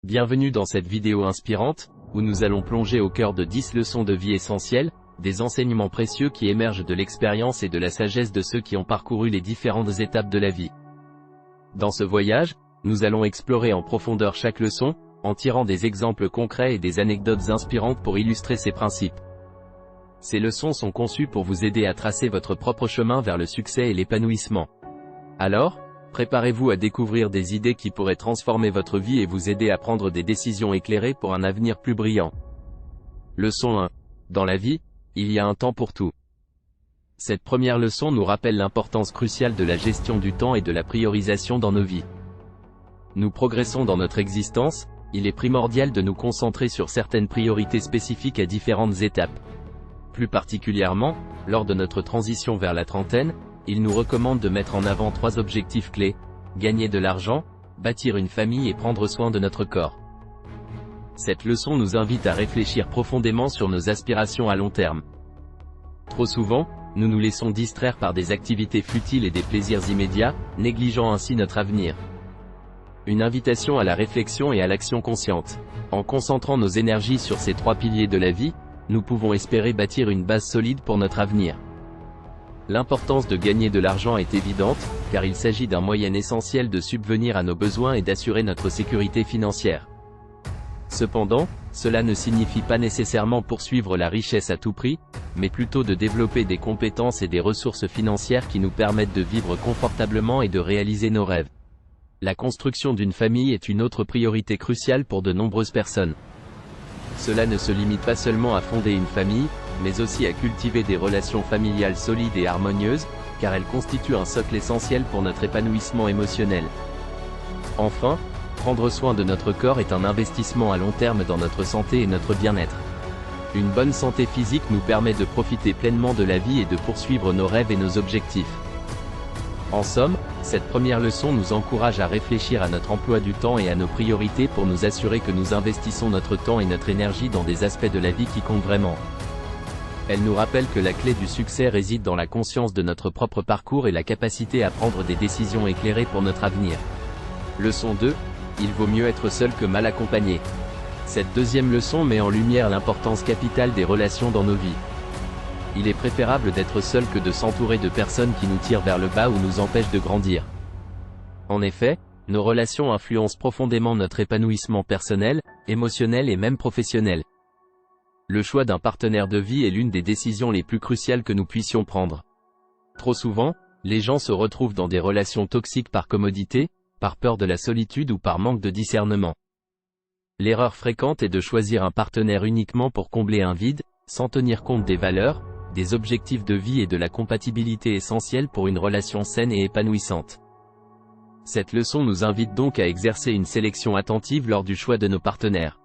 Bienvenue dans cette vidéo inspirante, où nous allons plonger au cœur de 10 leçons de vie essentielles, des enseignements précieux qui émergent de l'expérience et de la sagesse de ceux qui ont parcouru les différentes étapes de la vie. Dans ce voyage, nous allons explorer en profondeur chaque leçon, en tirant des exemples concrets et des anecdotes inspirantes pour illustrer ces principes. Ces leçons sont conçues pour vous aider à tracer votre propre chemin vers le succès et l'épanouissement. Alors, préparez-vous à découvrir des idées qui pourraient transformer votre vie et vous aider à prendre des décisions éclairées pour un avenir plus brillant. Leçon 1. Dans la vie, il y a un temps pour tout. Cette première leçon nous rappelle l'importance cruciale de la gestion du temps et de la priorisation dans nos vies. Nous progressons dans notre existence, il est primordial de nous concentrer sur certaines priorités spécifiques à différentes étapes. Plus particulièrement, lors de notre transition vers la trentaine, il nous recommande de mettre en avant 3 objectifs clés: gagner de l'argent, bâtir une famille et prendre soin de notre corps. Cette leçon nous invite à réfléchir profondément sur nos aspirations à long terme. Trop souvent, nous nous laissons distraire par des activités futiles et des plaisirs immédiats, négligeant ainsi notre avenir. Une invitation à la réflexion et à l'action consciente. En concentrant nos énergies sur ces 3 piliers de la vie, nous pouvons espérer bâtir une base solide pour notre avenir. L'importance de gagner de l'argent est évidente, car il s'agit d'un moyen essentiel de subvenir à nos besoins et d'assurer notre sécurité financière. Cependant, cela ne signifie pas nécessairement poursuivre la richesse à tout prix, mais plutôt de développer des compétences et des ressources financières qui nous permettent de vivre confortablement et de réaliser nos rêves. La construction d'une famille est une autre priorité cruciale pour de nombreuses personnes. Cela ne se limite pas seulement à fonder une famille, mais aussi à cultiver des relations familiales solides et harmonieuses, car elles constituent un socle essentiel pour notre épanouissement émotionnel. Enfin, prendre soin de notre corps est un investissement à long terme dans notre santé et notre bien-être. Une bonne santé physique nous permet de profiter pleinement de la vie et de poursuivre nos rêves et nos objectifs. En somme, cette première leçon nous encourage à réfléchir à notre emploi du temps et à nos priorités pour nous assurer que nous investissons notre temps et notre énergie dans des aspects de la vie qui comptent vraiment. Elle nous rappelle que la clé du succès réside dans la conscience de notre propre parcours et la capacité à prendre des décisions éclairées pour notre avenir. Leçon 2. Il vaut mieux être seul que mal accompagné. Cette deuxième leçon met en lumière l'importance capitale des relations dans nos vies. Il est préférable d'être seul que de s'entourer de personnes qui nous tirent vers le bas ou nous empêchent de grandir. En effet, nos relations influencent profondément notre épanouissement personnel, émotionnel et même professionnel. Le choix d'un partenaire de vie est l'une des décisions les plus cruciales que nous puissions prendre. Trop souvent, les gens se retrouvent dans des relations toxiques par commodité, par peur de la solitude ou par manque de discernement. L'erreur fréquente est de choisir un partenaire uniquement pour combler un vide, sans tenir compte des valeurs, des objectifs de vie et de la compatibilité essentielle pour une relation saine et épanouissante. Cette leçon nous invite donc à exercer une sélection attentive lors du choix de nos partenaires.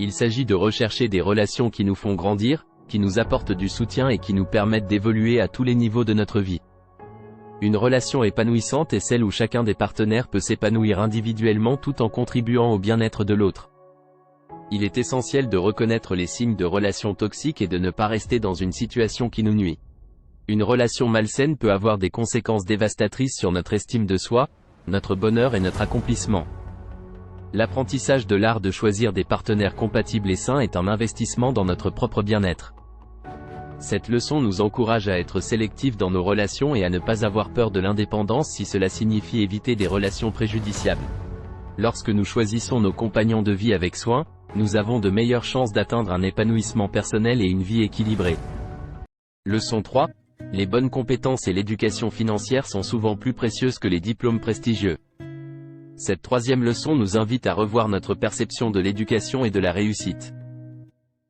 Il s'agit de rechercher des relations qui nous font grandir, qui nous apportent du soutien et qui nous permettent d'évoluer à tous les niveaux de notre vie. Une relation épanouissante est celle où chacun des partenaires peut s'épanouir individuellement tout en contribuant au bien-être de l'autre. Il est essentiel de reconnaître les signes de relations toxiques et de ne pas rester dans une situation qui nous nuit. Une relation malsaine peut avoir des conséquences dévastatrices sur notre estime de soi, notre bonheur et notre accomplissement. L'apprentissage de l'art de choisir des partenaires compatibles et sains est un investissement dans notre propre bien-être. Cette leçon nous encourage à être sélectifs dans nos relations et à ne pas avoir peur de l'indépendance si cela signifie éviter des relations préjudiciables. Lorsque nous choisissons nos compagnons de vie avec soin, nous avons de meilleures chances d'atteindre un épanouissement personnel et une vie équilibrée. Leçon 3. Les bonnes compétences et l'éducation financière sont souvent plus précieuses que les diplômes prestigieux. Cette troisième leçon nous invite à revoir notre perception de l'éducation et de la réussite.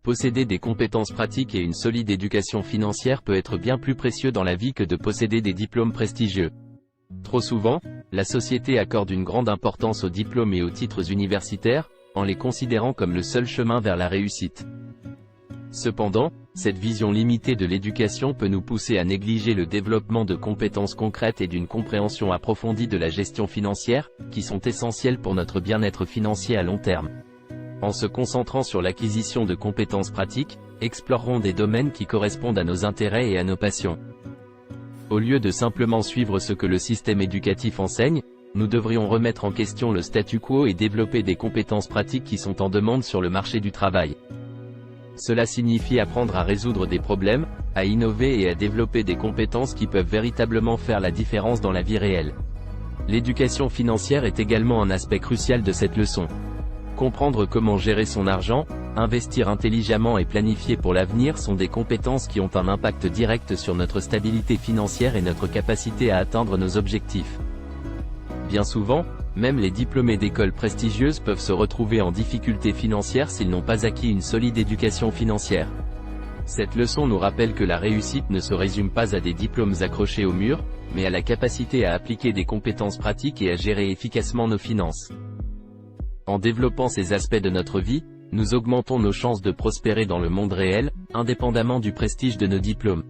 Posséder des compétences pratiques et une solide éducation financière peut être bien plus précieux dans la vie que de posséder des diplômes prestigieux. Trop souvent, la société accorde une grande importance aux diplômes et aux titres universitaires, en les considérant comme le seul chemin vers la réussite. Cependant, cette vision limitée de l'éducation peut nous pousser à négliger le développement de compétences concrètes et d'une compréhension approfondie de la gestion financière, qui sont essentielles pour notre bien-être financier à long terme. En se concentrant sur l'acquisition de compétences pratiques, explorerons des domaines qui correspondent à nos intérêts et à nos passions. Au lieu de simplement suivre ce que le système éducatif enseigne, nous devrions remettre en question le statu quo et développer des compétences pratiques qui sont en demande sur le marché du travail. Cela signifie apprendre à résoudre des problèmes, à innover et à développer des compétences qui peuvent véritablement faire la différence dans la vie réelle. L'éducation financière est également un aspect crucial de cette leçon. Comprendre comment gérer son argent, investir intelligemment et planifier pour l'avenir sont des compétences qui ont un impact direct sur notre stabilité financière et notre capacité à atteindre nos objectifs. Bien souvent, même les diplômés d'écoles prestigieuses peuvent se retrouver en difficulté financière s'ils n'ont pas acquis une solide éducation financière. Cette leçon nous rappelle que la réussite ne se résume pas à des diplômes accrochés au mur, mais à la capacité à appliquer des compétences pratiques et à gérer efficacement nos finances. En développant ces aspects de notre vie, nous augmentons nos chances de prospérer dans le monde réel, indépendamment du prestige de nos diplômes.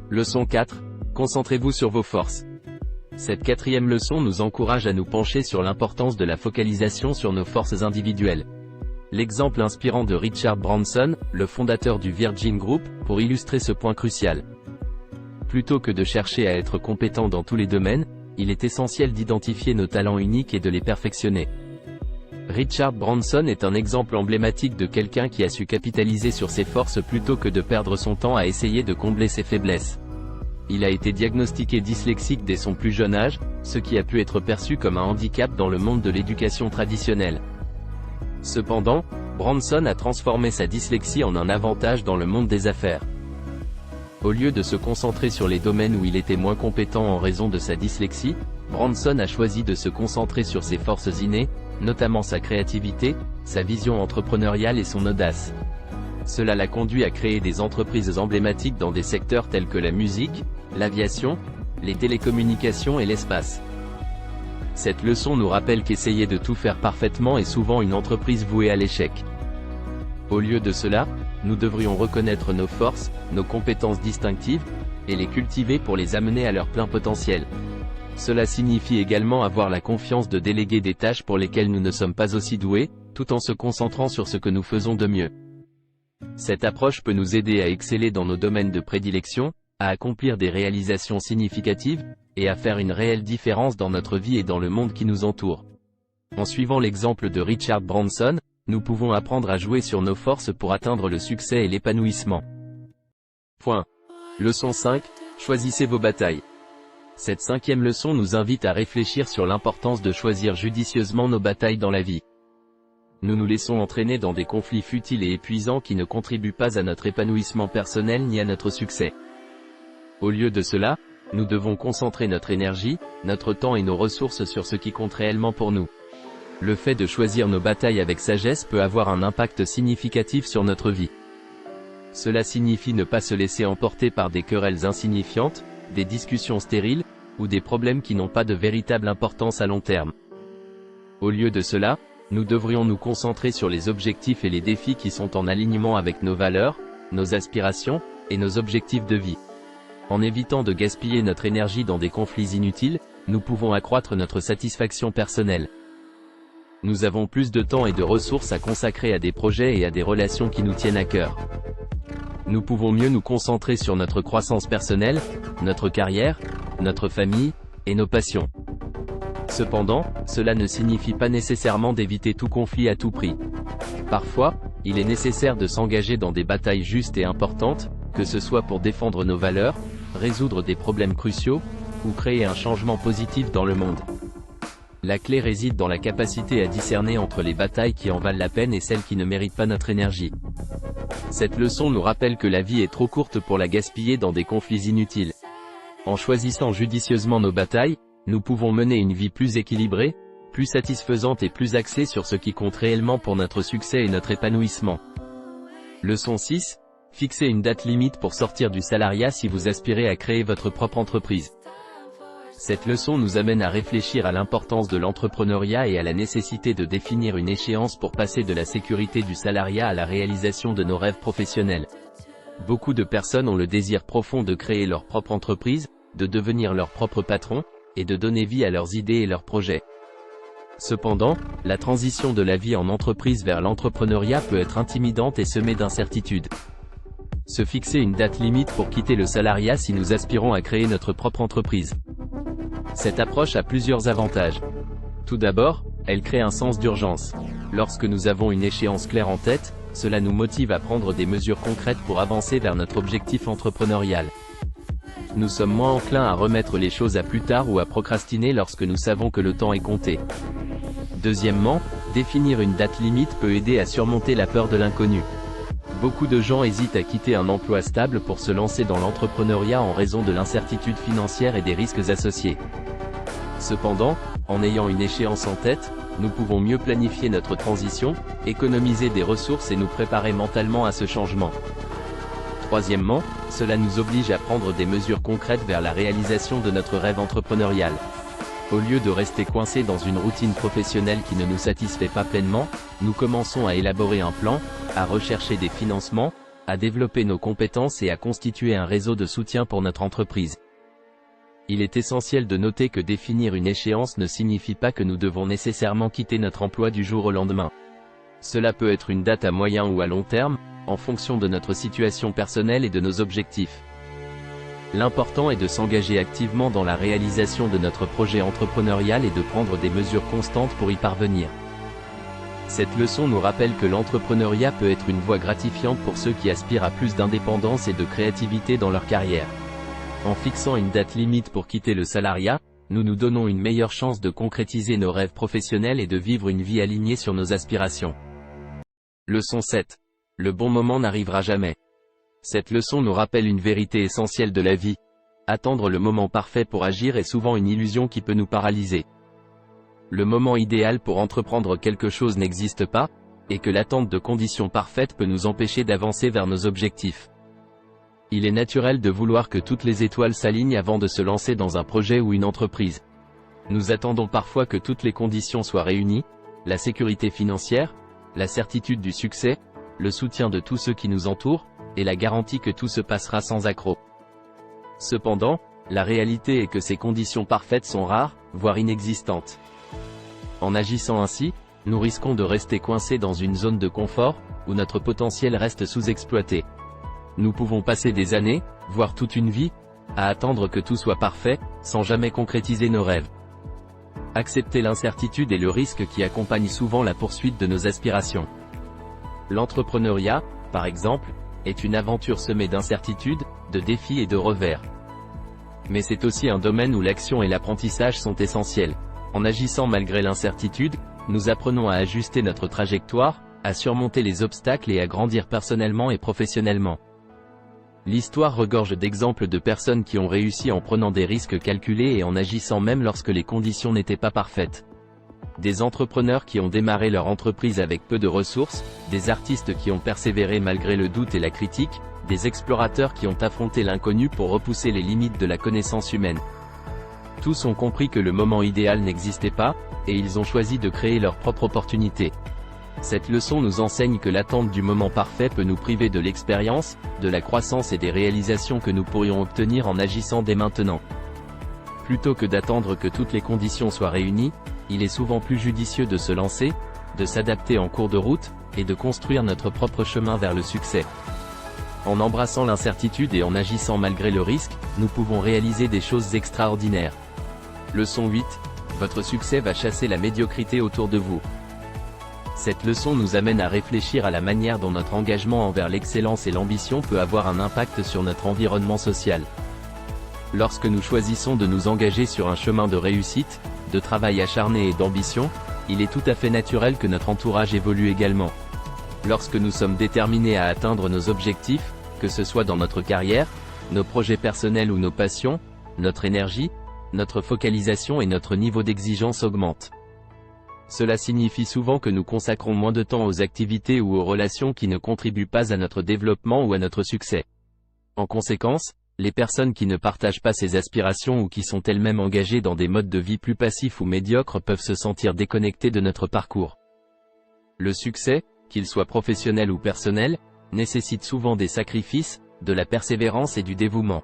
Leçon 4. Concentrez-vous sur vos forces. Cette quatrième leçon nous encourage à nous pencher sur l'importance de la focalisation sur nos forces individuelles. L'exemple inspirant de Richard Branson, le fondateur du Virgin Group, pour illustrer ce point crucial. Plutôt que de chercher à être compétent dans tous les domaines, il est essentiel d'identifier nos talents uniques et de les perfectionner. Richard Branson est un exemple emblématique de quelqu'un qui a su capitaliser sur ses forces plutôt que de perdre son temps à essayer de combler ses faiblesses. Il a été diagnostiqué dyslexique dès son plus jeune âge, ce qui a pu être perçu comme un handicap dans le monde de l'éducation traditionnelle. Cependant, Branson a transformé sa dyslexie en un avantage dans le monde des affaires. Au lieu de se concentrer sur les domaines où il était moins compétent en raison de sa dyslexie, Branson a choisi de se concentrer sur ses forces innées, notamment sa créativité, sa vision entrepreneuriale et son audace. Cela l'a conduit à créer des entreprises emblématiques dans des secteurs tels que la musique, l'aviation, les télécommunications et l'espace. Cette leçon nous rappelle qu'essayer de tout faire parfaitement est souvent une entreprise vouée à l'échec. Au lieu de cela, nous devrions reconnaître nos forces, nos compétences distinctives, et les cultiver pour les amener à leur plein potentiel. Cela signifie également avoir la confiance de déléguer des tâches pour lesquelles nous ne sommes pas aussi doués, tout en se concentrant sur ce que nous faisons de mieux. Cette approche peut nous aider à exceller dans nos domaines de prédilection, à accomplir des réalisations significatives, et à faire une réelle différence dans notre vie et dans le monde qui nous entoure. En suivant l'exemple de Richard Branson, nous pouvons apprendre à jouer sur nos forces pour atteindre le succès et l'épanouissement. Leçon 5. Choisissez vos batailles. Cette cinquième leçon nous invite à réfléchir sur l'importance de choisir judicieusement nos batailles dans la vie. Nous nous laissons entraîner dans des conflits futiles et épuisants qui ne contribuent pas à notre épanouissement personnel ni à notre succès. Au lieu de cela, nous devons concentrer notre énergie, notre temps et nos ressources sur ce qui compte réellement pour nous. Le fait de choisir nos batailles avec sagesse peut avoir un impact significatif sur notre vie. Cela signifie ne pas se laisser emporter par des querelles insignifiantes, des discussions stériles, ou des problèmes qui n'ont pas de véritable importance à long terme. Au lieu de cela, nous devrions nous concentrer sur les objectifs et les défis qui sont en alignement avec nos valeurs, nos aspirations, et nos objectifs de vie. En évitant de gaspiller notre énergie dans des conflits inutiles, nous pouvons accroître notre satisfaction personnelle. Nous avons plus de temps et de ressources à consacrer à des projets et à des relations qui nous tiennent à cœur. Nous pouvons mieux nous concentrer sur notre croissance personnelle, notre carrière, notre famille, et nos passions. Cependant, cela ne signifie pas nécessairement d'éviter tout conflit à tout prix. Parfois, il est nécessaire de s'engager dans des batailles justes et importantes, que ce soit pour défendre nos valeurs, résoudre des problèmes cruciaux, ou créer un changement positif dans le monde. La clé réside dans la capacité à discerner entre les batailles qui en valent la peine et celles qui ne méritent pas notre énergie. Cette leçon nous rappelle que la vie est trop courte pour la gaspiller dans des conflits inutiles. En choisissant judicieusement nos batailles, nous pouvons mener une vie plus équilibrée, plus satisfaisante et plus axée sur ce qui compte réellement pour notre succès et notre épanouissement. Leçon 6. Fixez une date limite pour sortir du salariat si vous aspirez à créer votre propre entreprise. Cette leçon nous amène à réfléchir à l'importance de l'entrepreneuriat et à la nécessité de définir une échéance pour passer de la sécurité du salariat à la réalisation de nos rêves professionnels. Beaucoup de personnes ont le désir profond de créer leur propre entreprise, de devenir leur propre patron, et de donner vie à leurs idées et leurs projets. Cependant, la transition de la vie en entreprise vers l'entrepreneuriat peut être intimidante et semée d'incertitudes. Se fixer une date limite pour quitter le salariat si nous aspirons à créer notre propre entreprise. Cette approche a plusieurs avantages. Tout d'abord, elle crée un sens d'urgence. Lorsque nous avons une échéance claire en tête, cela nous motive à prendre des mesures concrètes pour avancer vers notre objectif entrepreneurial. Nous sommes moins enclins à remettre les choses à plus tard ou à procrastiner lorsque nous savons que le temps est compté. Deuxièmement, définir une date limite peut aider à surmonter la peur de l'inconnu. Beaucoup de gens hésitent à quitter un emploi stable pour se lancer dans l'entrepreneuriat en raison de l'incertitude financière et des risques associés. Cependant, en ayant une échéance en tête, nous pouvons mieux planifier notre transition, économiser des ressources et nous préparer mentalement à ce changement. Troisièmement, cela nous oblige à prendre des mesures concrètes vers la réalisation de notre rêve entrepreneurial. Au lieu de rester coincés dans une routine professionnelle qui ne nous satisfait pas pleinement, nous commençons à élaborer un plan, à rechercher des financements, à développer nos compétences et à constituer un réseau de soutien pour notre entreprise. Il est essentiel de noter que définir une échéance ne signifie pas que nous devons nécessairement quitter notre emploi du jour au lendemain. Cela peut être une date à moyen ou à long terme, en fonction de notre situation personnelle et de nos objectifs. L'important est de s'engager activement dans la réalisation de notre projet entrepreneurial et de prendre des mesures constantes pour y parvenir. Cette leçon nous rappelle que l'entrepreneuriat peut être une voie gratifiante pour ceux qui aspirent à plus d'indépendance et de créativité dans leur carrière. En fixant une date limite pour quitter le salariat, nous nous donnons une meilleure chance de concrétiser nos rêves professionnels et de vivre une vie alignée sur nos aspirations. Leçon 7. Le bon moment n'arrivera jamais. Cette leçon nous rappelle une vérité essentielle de la vie. Attendre le moment parfait pour agir est souvent une illusion qui peut nous paralyser. Le moment idéal pour entreprendre quelque chose n'existe pas, et que l'attente de conditions parfaites peut nous empêcher d'avancer vers nos objectifs. Il est naturel de vouloir que toutes les étoiles s'alignent avant de se lancer dans un projet ou une entreprise. Nous attendons parfois que toutes les conditions soient réunies, la sécurité financière, la certitude du succès, le soutien de tous ceux qui nous entourent, et la garantie que tout se passera sans accroc. Cependant, la réalité est que ces conditions parfaites sont rares, voire inexistantes. En agissant ainsi, nous risquons de rester coincés dans une zone de confort, où notre potentiel reste sous-exploité. Nous pouvons passer des années, voire toute une vie, à attendre que tout soit parfait, sans jamais concrétiser nos rêves. Accepter l'incertitude et le risque qui accompagnent souvent la poursuite de nos aspirations. L'entrepreneuriat, par exemple, est une aventure semée d'incertitudes, de défis et de revers. Mais c'est aussi un domaine où l'action et l'apprentissage sont essentiels. En agissant malgré l'incertitude, nous apprenons à ajuster notre trajectoire, à surmonter les obstacles et à grandir personnellement et professionnellement. L'histoire regorge d'exemples de personnes qui ont réussi en prenant des risques calculés et en agissant même lorsque les conditions n'étaient pas parfaites. Des entrepreneurs qui ont démarré leur entreprise avec peu de ressources, des artistes qui ont persévéré malgré le doute et la critique, des explorateurs qui ont affronté l'inconnu pour repousser les limites de la connaissance humaine. Tous ont compris que le moment idéal n'existait pas, et ils ont choisi de créer leur propre opportunité. Cette leçon nous enseigne que l'attente du moment parfait peut nous priver de l'expérience, de la croissance et des réalisations que nous pourrions obtenir en agissant dès maintenant. Plutôt que d'attendre que toutes les conditions soient réunies, il est souvent plus judicieux de se lancer, de s'adapter en cours de route, et de construire notre propre chemin vers le succès. En embrassant l'incertitude et en agissant malgré le risque, nous pouvons réaliser des choses extraordinaires. Leçon 8. Votre succès va chasser la médiocrité autour de vous. Cette leçon nous amène à réfléchir à la manière dont notre engagement envers l'excellence et l'ambition peut avoir un impact sur notre environnement social. Lorsque nous choisissons de nous engager sur un chemin de réussite, de travail acharné et d'ambition, il est tout à fait naturel que notre entourage évolue également. Lorsque nous sommes déterminés à atteindre nos objectifs, que ce soit dans notre carrière, nos projets personnels ou nos passions, notre énergie, notre focalisation et notre niveau d'exigence augmentent. Cela signifie souvent que nous consacrons moins de temps aux activités ou aux relations qui ne contribuent pas à notre développement ou à notre succès. En conséquence, les personnes qui ne partagent pas ces aspirations ou qui sont elles-mêmes engagées dans des modes de vie plus passifs ou médiocres peuvent se sentir déconnectées de notre parcours. Le succès, qu'il soit professionnel ou personnel, nécessite souvent des sacrifices, de la persévérance et du dévouement.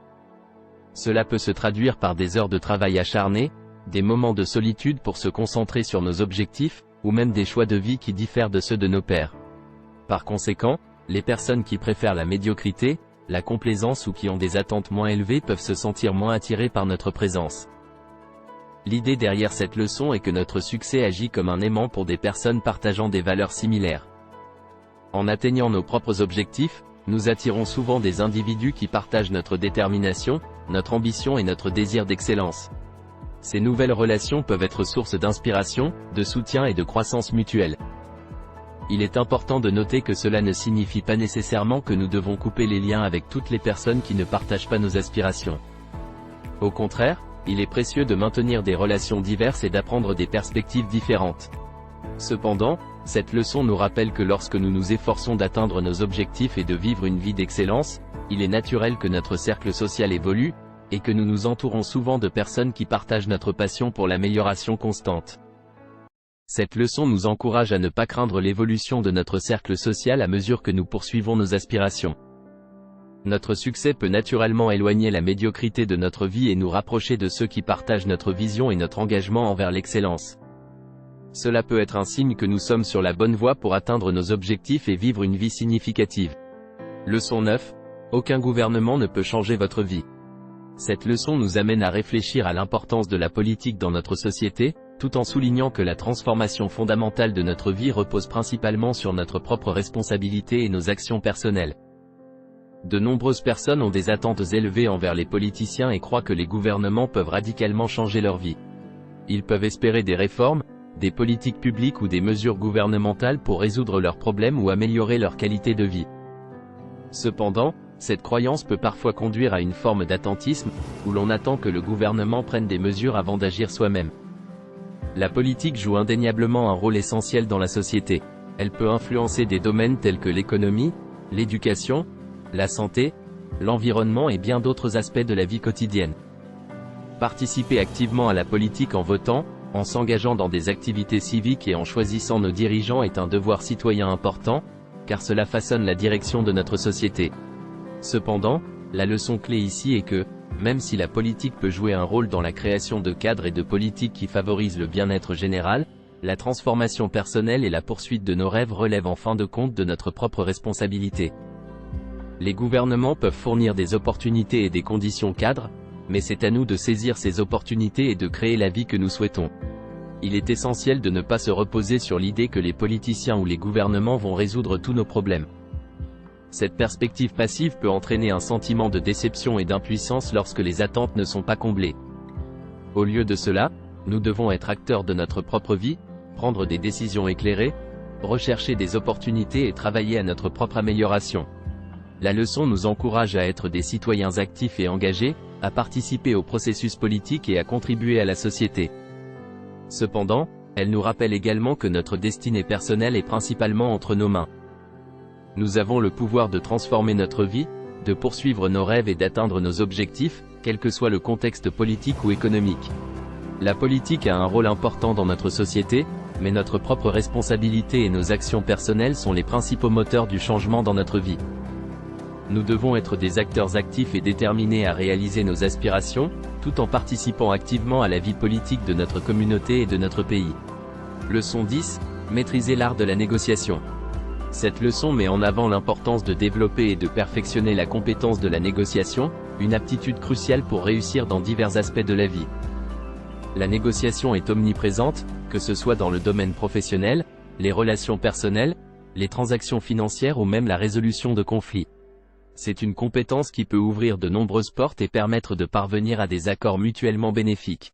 Cela peut se traduire par des heures de travail acharné, des moments de solitude pour se concentrer sur nos objectifs, ou même des choix de vie qui diffèrent de ceux de nos pairs. Par conséquent, les personnes qui préfèrent la médiocrité, la complaisance ou qui ont des attentes moins élevées peuvent se sentir moins attirées par notre présence. L'idée derrière cette leçon est que notre succès agit comme un aimant pour des personnes partageant des valeurs similaires. En atteignant nos propres objectifs, nous attirons souvent des individus qui partagent notre détermination, notre ambition et notre désir d'excellence. Ces nouvelles relations peuvent être source d'inspiration, de soutien et de croissance mutuelle. Il est important de noter que cela ne signifie pas nécessairement que nous devons couper les liens avec toutes les personnes qui ne partagent pas nos aspirations. Au contraire, il est précieux de maintenir des relations diverses et d'apprendre des perspectives différentes. Cependant, cette leçon nous rappelle que lorsque nous nous efforçons d'atteindre nos objectifs et de vivre une vie d'excellence, il est naturel que notre cercle social évolue, et que nous nous entourons souvent de personnes qui partagent notre passion pour l'amélioration constante. Cette leçon nous encourage à ne pas craindre l'évolution de notre cercle social à mesure que nous poursuivons nos aspirations. Notre succès peut naturellement éloigner la médiocrité de notre vie et nous rapprocher de ceux qui partagent notre vision et notre engagement envers l'excellence. Cela peut être un signe que nous sommes sur la bonne voie pour atteindre nos objectifs et vivre une vie significative. Leçon 9. Aucun gouvernement ne peut changer votre vie. Cette leçon nous amène à réfléchir à l'importance de la politique dans notre société, tout en soulignant que la transformation fondamentale de notre vie repose principalement sur notre propre responsabilité et nos actions personnelles. De nombreuses personnes ont des attentes élevées envers les politiciens et croient que les gouvernements peuvent radicalement changer leur vie. Ils peuvent espérer des réformes, des politiques publiques ou des mesures gouvernementales pour résoudre leurs problèmes ou améliorer leur qualité de vie. Cependant, cette croyance peut parfois conduire à une forme d'attentisme, où l'on attend que le gouvernement prenne des mesures avant d'agir soi-même. La politique joue indéniablement un rôle essentiel dans la société. Elle peut influencer des domaines tels que l'économie, l'éducation, la santé, l'environnement et bien d'autres aspects de la vie quotidienne. Participer activement à la politique en votant, en s'engageant dans des activités civiques et en choisissant nos dirigeants est un devoir citoyen important, car cela façonne la direction de notre société. Cependant, la leçon clé ici est que, même si la politique peut jouer un rôle dans la création de cadres et de politiques qui favorisent le bien-être général, la transformation personnelle et la poursuite de nos rêves relèvent en fin de compte de notre propre responsabilité. Les gouvernements peuvent fournir des opportunités et des conditions cadres, mais c'est à nous de saisir ces opportunités et de créer la vie que nous souhaitons. Il est essentiel de ne pas se reposer sur l'idée que les politiciens ou les gouvernements vont résoudre tous nos problèmes. Cette perspective passive peut entraîner un sentiment de déception et d'impuissance lorsque les attentes ne sont pas comblées. Au lieu de cela, nous devons être acteurs de notre propre vie, prendre des décisions éclairées, rechercher des opportunités et travailler à notre propre amélioration. La leçon nous encourage à être des citoyens actifs et engagés, à participer au processus politique et à contribuer à la société. Cependant, elle nous rappelle également que notre destinée personnelle est principalement entre nos mains. Nous avons le pouvoir de transformer notre vie, de poursuivre nos rêves et d'atteindre nos objectifs, quel que soit le contexte politique ou économique. La politique a un rôle important dans notre société, mais notre propre responsabilité et nos actions personnelles sont les principaux moteurs du changement dans notre vie. Nous devons être des acteurs actifs et déterminés à réaliser nos aspirations, tout en participant activement à la vie politique de notre communauté et de notre pays. Leçon 10. Maîtriser l'art de la négociation. Cette leçon met en avant l'importance de développer et de perfectionner la compétence de la négociation, une aptitude cruciale pour réussir dans divers aspects de la vie. La négociation est omniprésente, que ce soit dans le domaine professionnel, les relations personnelles, les transactions financières ou même la résolution de conflits. C'est une compétence qui peut ouvrir de nombreuses portes et permettre de parvenir à des accords mutuellement bénéfiques.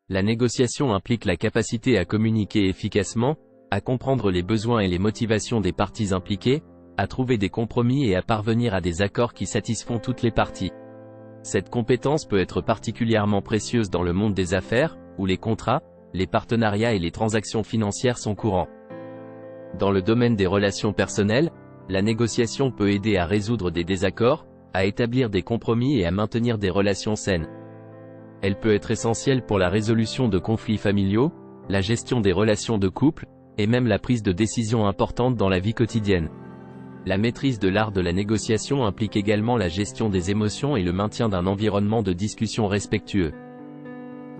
La négociation implique la capacité à communiquer efficacement, à comprendre les besoins et les motivations des parties impliquées, à trouver des compromis et à parvenir à des accords qui satisfont toutes les parties. Cette compétence peut être particulièrement précieuse dans le monde des affaires, où les contrats, les partenariats et les transactions financières sont courants. Dans le domaine des relations personnelles, la négociation peut aider à résoudre des désaccords, à établir des compromis et à maintenir des relations saines. Elle peut être essentielle pour la résolution de conflits familiaux, la gestion des relations de couple, et même la prise de décisions importantes dans la vie quotidienne. La maîtrise de l'art de la négociation implique également la gestion des émotions et le maintien d'un environnement de discussion respectueux.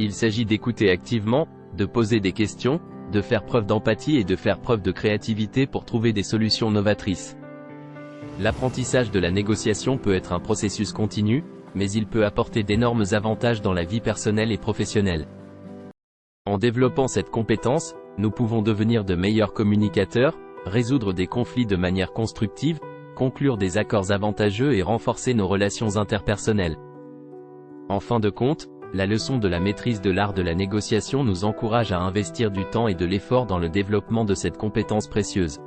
Il s'agit d'écouter activement, de poser des questions, de faire preuve d'empathie et de faire preuve de créativité pour trouver des solutions novatrices. L'apprentissage de la négociation peut être un processus continu, mais il peut apporter d'énormes avantages dans la vie personnelle et professionnelle. En développant cette compétence, nous pouvons devenir de meilleurs communicateurs, résoudre des conflits de manière constructive, conclure des accords avantageux et renforcer nos relations interpersonnelles. En fin de compte, la leçon de la maîtrise de l'art de la négociation nous encourage à investir du temps et de l'effort dans le développement de cette compétence précieuse.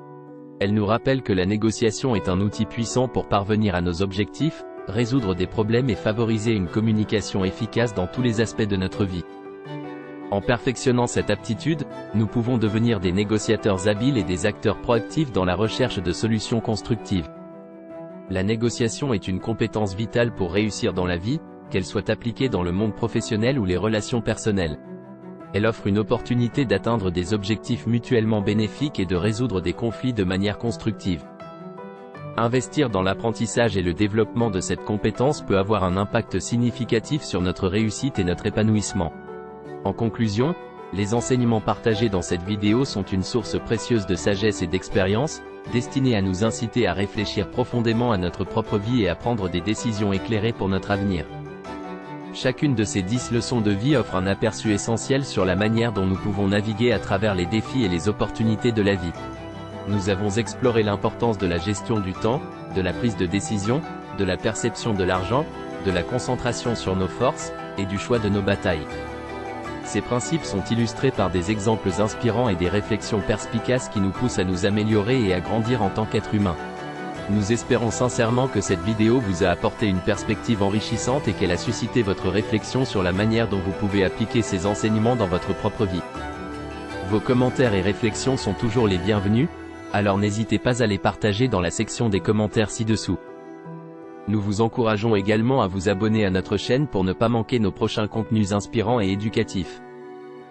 Elle nous rappelle que la négociation est un outil puissant pour parvenir à nos objectifs, résoudre des problèmes et favoriser une communication efficace dans tous les aspects de notre vie. En perfectionnant cette aptitude, nous pouvons devenir des négociateurs habiles et des acteurs proactifs dans la recherche de solutions constructives. La négociation est une compétence vitale pour réussir dans la vie, qu'elle soit appliquée dans le monde professionnel ou les relations personnelles. Elle offre une opportunité d'atteindre des objectifs mutuellement bénéfiques et de résoudre des conflits de manière constructive. Investir dans l'apprentissage et le développement de cette compétence peut avoir un impact significatif sur notre réussite et notre épanouissement. En conclusion, les enseignements partagés dans cette vidéo sont une source précieuse de sagesse et d'expérience, destinée à nous inciter à réfléchir profondément à notre propre vie et à prendre des décisions éclairées pour notre avenir. Chacune de ces 10 leçons de vie offre un aperçu essentiel sur la manière dont nous pouvons naviguer à travers les défis et les opportunités de la vie. Nous avons exploré l'importance de la gestion du temps, de la prise de décision, de la perception de l'argent, de la concentration sur nos forces, et du choix de nos batailles. Ces principes sont illustrés par des exemples inspirants et des réflexions perspicaces qui nous poussent à nous améliorer et à grandir en tant qu'être humain. Nous espérons sincèrement que cette vidéo vous a apporté une perspective enrichissante et qu'elle a suscité votre réflexion sur la manière dont vous pouvez appliquer ces enseignements dans votre propre vie. Vos commentaires et réflexions sont toujours les bienvenus, alors n'hésitez pas à les partager dans la section des commentaires ci-dessous. Nous vous encourageons également à vous abonner à notre chaîne pour ne pas manquer nos prochains contenus inspirants et éducatifs.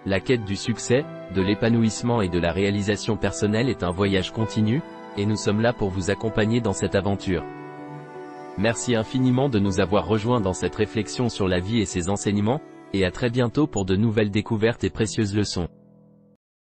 La quête du succès, de l'épanouissement et de la réalisation personnelle est un voyage continu, et nous sommes là pour vous accompagner dans cette aventure. Merci infiniment de nous avoir rejoints dans cette réflexion sur la vie et ses enseignements, et à très bientôt pour de nouvelles découvertes et précieuses leçons.